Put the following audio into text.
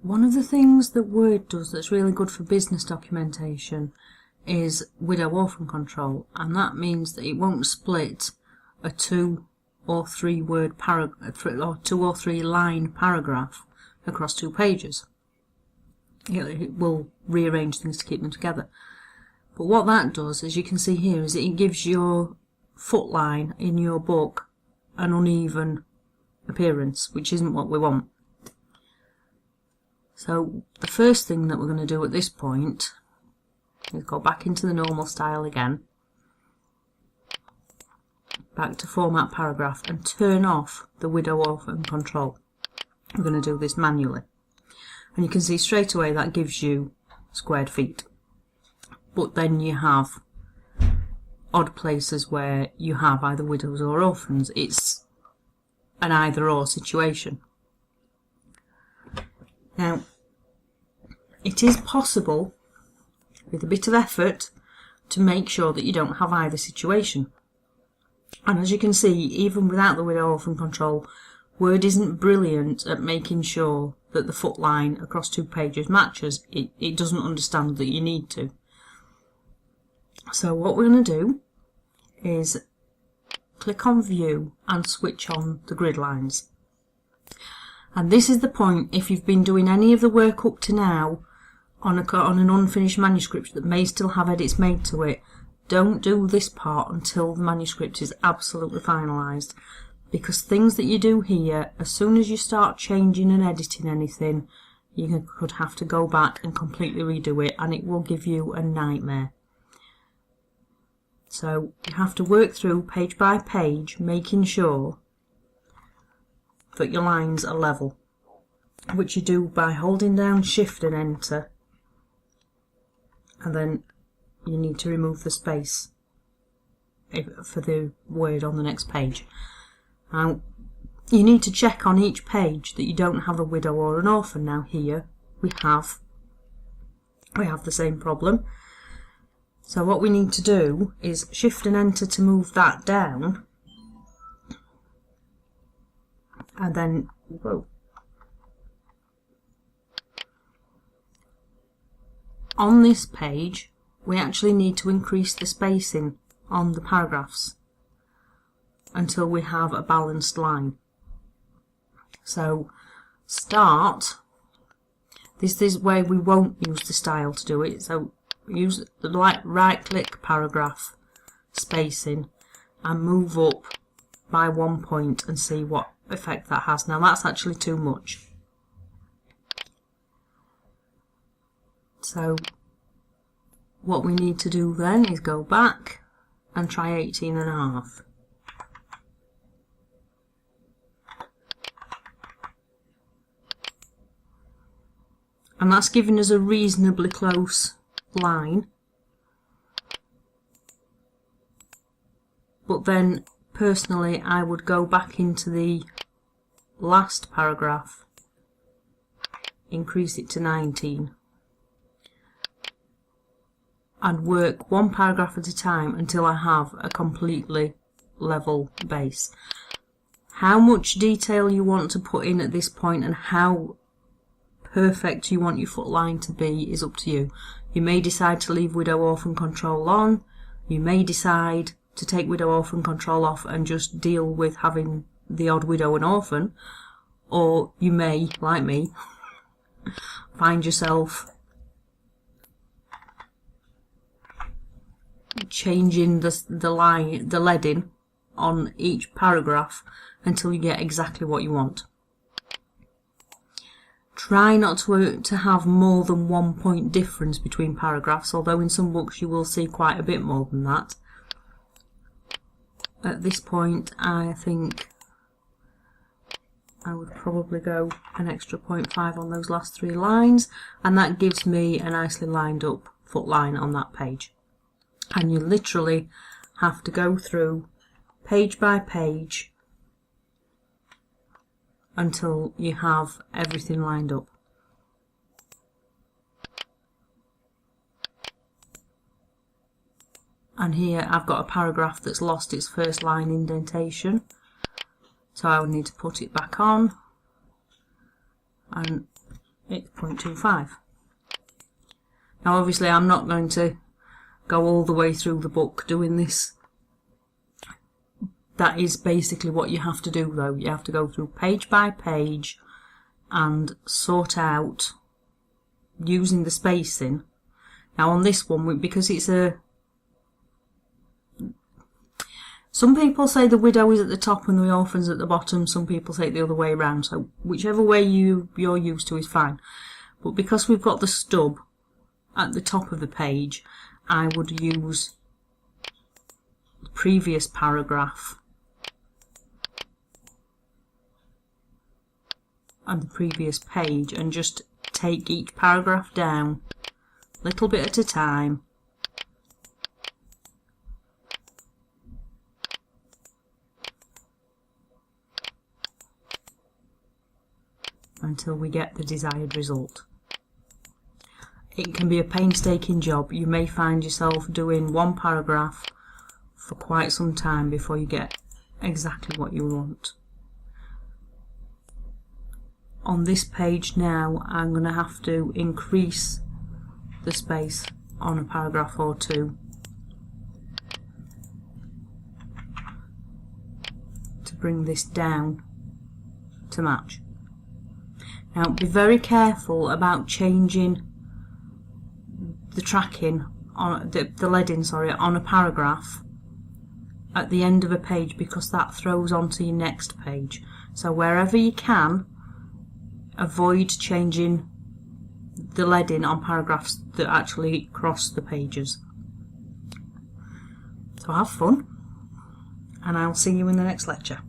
One of the things that Word does that's really good for business documentation is widow orphan control, and that means that it won't split a 2 or 3 word paragraph or 2 or 3 line paragraph across 2 pages. It will rearrange things to keep them together. But what that does, as you can see here, is it gives your footline in your book an uneven appearance, which isn't what we want. So the first thing that we're going to do at this point is go back into the normal style again, back to format paragraph, and turn off the widow orphan control. We're going to do this manually, and you can see straight away that gives you squared feet. But then you have odd places where you have either widows or orphans. It's an either or situation. Now, it is possible, with a bit of effort, to make sure that you don't have either situation. And as you can see, even without the widow orphan control, Word isn't brilliant at making sure that the footline across 2 pages matches. It doesn't understand that you need to. So what we're going to do is click on View and switch on the grid lines. And this is the point, if you've been doing any of the work up to now on an unfinished manuscript that may still have edits made to it, don't do this part until the manuscript is absolutely finalised, because things that you do here, as soon as you start changing and editing anything, you could have to go back and completely redo it, and it will give you a nightmare. So you have to work through page by page, making sure that your lines are level, which you do by holding down Shift and Enter, and then you need to remove the space for the word on the next page. Now, you need to check on each page that you don't have a widow or an orphan. Now here we have the same problem. So what we need to do is Shift and Enter to move that down, and then on this page we actually need to increase the spacing on the paragraphs until we have a balanced line. So start, this is where we won't use the style to do it, so use the right click paragraph spacing and move up by 1 point and see what effect that has. Now that's actually too much, so what we need to do then is go back and try 18.5. And that's giving us a reasonably close line. But then personally I would go back into the last paragraph, increase it to 19, and work 1 paragraph at a time until I have a completely level base. How much detail you want to put in at this point and how perfect you want your footline to be is up to you. You may decide to leave widow orphan control on, you may decide to take widow orphan control off and just deal with having the odd widow and orphan, or you may, like me, find yourself changing the leading on each paragraph until you get exactly what you want. Try not to have more than 1 point difference between paragraphs, although in some books you will see quite a bit more than that. At this point I think I would probably go an extra 0.5 on those last 3 lines, and that gives me a nicely lined up footline on that page. And you literally have to go through page by page until you have everything lined up. And here I've got a paragraph that's lost its first line indentation, so I would need to put it back on and it's 0.25. Now obviously I'm not going to go all the way through the book doing this. That is basically what you have to do though. You have to go through page by page and sort out using the spacing. Now on this one, because it's a... Some people say the widow is at the top and the orphans at the bottom. Some people say it the other way around. So whichever way you're used to is fine. But because we've got the stub at the top of the page, I would use the previous paragraph and the previous page and just take each paragraph down a little bit at a time until we get the desired result. It can be a painstaking job. You may find yourself doing one paragraph for quite some time before you get exactly what you want. On this page now, I'm going to have to increase the space on a paragraph or two to bring this down to match. Now be very careful about changing the tracking on the leading, on a paragraph at the end of a page, because that throws onto your next page. So wherever you can, avoid changing the leading on paragraphs that actually cross the pages. So have fun, and I'll see you in the next lecture.